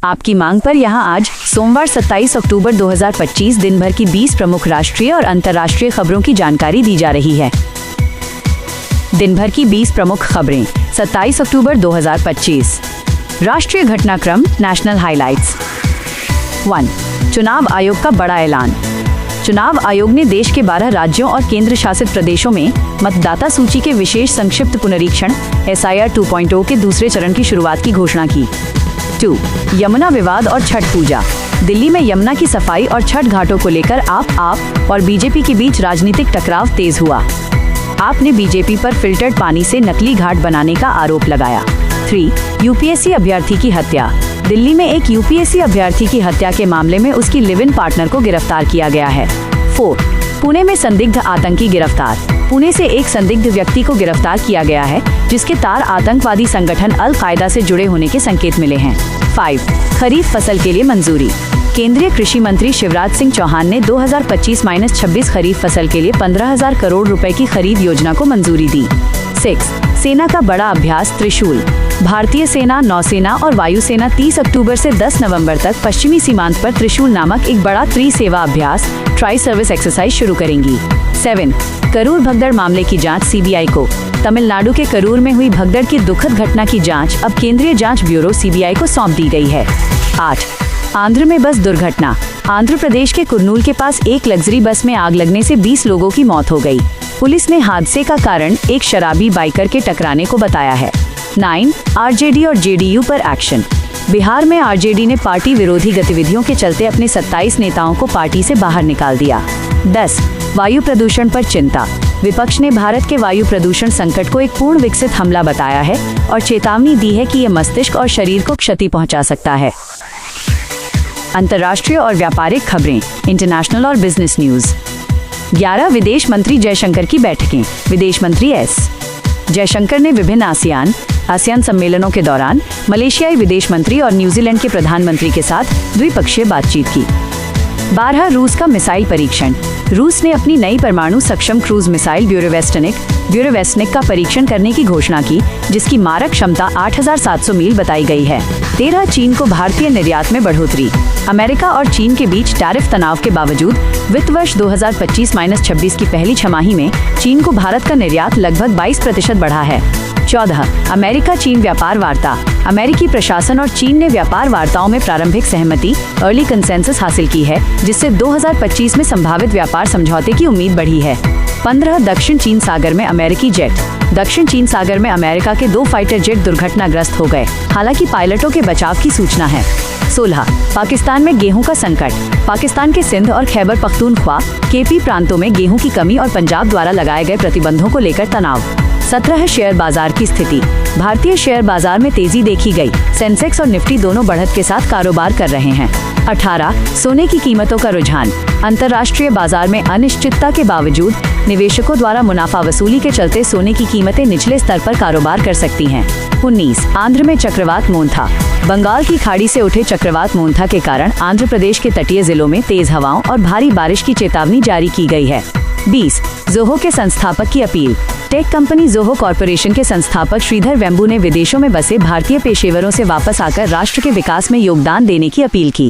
आपकी मांग पर यहां आज सोमवार 27 अक्टूबर 2025 दिन भर की 20 प्रमुख राष्ट्रीय और अंतर्राष्ट्रीय खबरों की जानकारी दी जा रही है। दिन भर की 20 प्रमुख खबरें 27 अक्टूबर 2025। राष्ट्रीय घटनाक्रम नेशनल हाइलाइट्स। 1. चुनाव आयोग का बड़ा ऐलान। चुनाव आयोग ने देश के 12 राज्यों और केंद्र शासित प्रदेशों में मतदाता सूची के विशेष संक्षिप्त पुनरीक्षण SIR 2.0 के दूसरे चरण की शुरुआत की घोषणा की। 2. यमुना विवाद और छठ पूजा। दिल्ली में यमुना की सफाई और छठ घाटों को लेकर आप और बीजेपी के बीच राजनीतिक टकराव तेज हुआ। आपने बीजेपी पर फिल्टर्ड पानी से नकली घाट बनाने का आरोप लगाया। 3. UPSC अभ्यर्थी की हत्या। दिल्ली में एक UPSC अभ्यर्थी की हत्या के मामले में उसकी लिव इन पार्टनर को गिरफ्तार किया गया है। 4. पुणे में संदिग्ध आतंकी गिरफ्तार। पुणे से एक संदिग्ध व्यक्ति को गिरफ्तार किया गया है जिसके तार आतंकवादी संगठन अल कायदा से जुड़े होने के संकेत मिले हैं। 5. खरीफ फसल के लिए मंजूरी। केंद्रीय कृषि मंत्री शिवराज सिंह चौहान ने 2025-26 खरीफ फसल के लिए 15,000 करोड़ रुपए की खरीद योजना को मंजूरी दी। 6. सेना का बड़ा अभ्यास त्रिशूल। भारतीय सेना, नौसेना और वायुसेना 30 अक्टूबर से 10 नवंबर तक पश्चिमी सीमांत पर त्रिशूल नामक एक बड़ा त्रिसेवा अभ्यास ट्राई सर्विस एक्सरसाइज शुरू करेंगी। 7. करूर भगदड़ मामले की जांच CBI को। तमिलनाडु के करूर में हुई भगदड़ की दुखद घटना की जांच अब केंद्रीय जांच ब्यूरो CBI को सौंप दी गई है। 8. आंध्र में बस दुर्घटना। आंध्र प्रदेश के कुर्नूल के पास एक लग्जरी बस में आग लगने से 20 लोगों की मौत हो गई। पुलिस ने हादसे का कारण एक शराबी बाइकर के टकराने को बताया है। 9. RJD और JDU पर एक्शन। बिहार में RJD ने पार्टी विरोधी गतिविधियों के चलते अपने 27 नेताओं को पार्टी से बाहर निकाल दिया। 10. वायु प्रदूषण पर चिंता। विपक्ष ने भारत के वायु प्रदूषण संकट को एक पूर्ण विकसित हमला बताया है और चेतावनी दी है कि यह मस्तिष्क और शरीर को क्षति पहुंचा सकता है। अंतर्राष्ट्रीय और व्यापारिक खबरें, इंटरनेशनल और बिजनेस न्यूज। 11 विदेश मंत्री जयशंकर की बैठकें। विदेश मंत्री S. जयशंकर ने विभिन्न आसियान सम्मेलनों के दौरान मलेशियाई विदेश मंत्री और न्यूजीलैंड के प्रधानमंत्री के साथ द्विपक्षीय बातचीत की। 12 रूस का मिसाइल परीक्षण। रूस ने अपनी नई परमाणु सक्षम क्रूज मिसाइल ब्यूरोवेस्टनिक का परीक्षण करने की घोषणा की, जिसकी मारक क्षमता 8,700 मील बताई गई है। 13 चीन को भारतीय निर्यात में बढ़ोतरी। अमेरिका और चीन के बीच टैरिफ तनाव के बावजूद वित्त वर्ष 2025-26 की पहली छमाही में चीन को भारत का निर्यात लगभग 22% बढ़ा है। 14. अमेरिका चीन व्यापार वार्ता। अमेरिकी प्रशासन और चीन ने व्यापार वार्ताओं में प्रारंभिक सहमति अर्ली कंसेंसस हासिल की है, जिससे 2025 में संभावित व्यापार समझौते की उम्मीद बढ़ी है। 15. दक्षिण चीन सागर में अमेरिकी जेट। दक्षिण चीन सागर में अमेरिका के 2 फाइटर जेट दुर्घटनाग्रस्त हो गए, हालांकि पायलटों के बचाव की सूचना है। 16. पाकिस्तान में गेहूं का संकट। पाकिस्तान के सिंध और खैबर पख्तूनख्वा KP प्रांतों में गेहूं की कमी और पंजाब द्वारा लगाए गए प्रतिबंधों को लेकर तनाव। 17. शेयर बाजार की स्थिति। भारतीय शेयर बाजार में तेजी देखी गई। सेंसेक्स और निफ्टी दोनों बढ़त के साथ कारोबार कर रहे हैं। 18. सोने की कीमतों का रुझान। अंतर्राष्ट्रीय बाजार में अनिश्चितता के बावजूद निवेशकों द्वारा मुनाफा वसूली के चलते सोने की कीमतें निचले स्तर पर कारोबार कर सकती हैं। 19. आंध्र में चक्रवात मोन्था। बंगाल की खाड़ी से उठे चक्रवात मोन्था के कारण आंध्र प्रदेश के तटीय जिलों में तेज हवाओं और भारी बारिश की चेतावनी जारी की गई है। 20. जोहो के संस्थापक की appeal. Tech company Zoho corporation के संस्थापक श्रीधर वेम्बू ने विदेशों में बसे भारतीय पेशेवरों से वापस आकर राष्ट्र के विकास में योगदान देने की अपील की।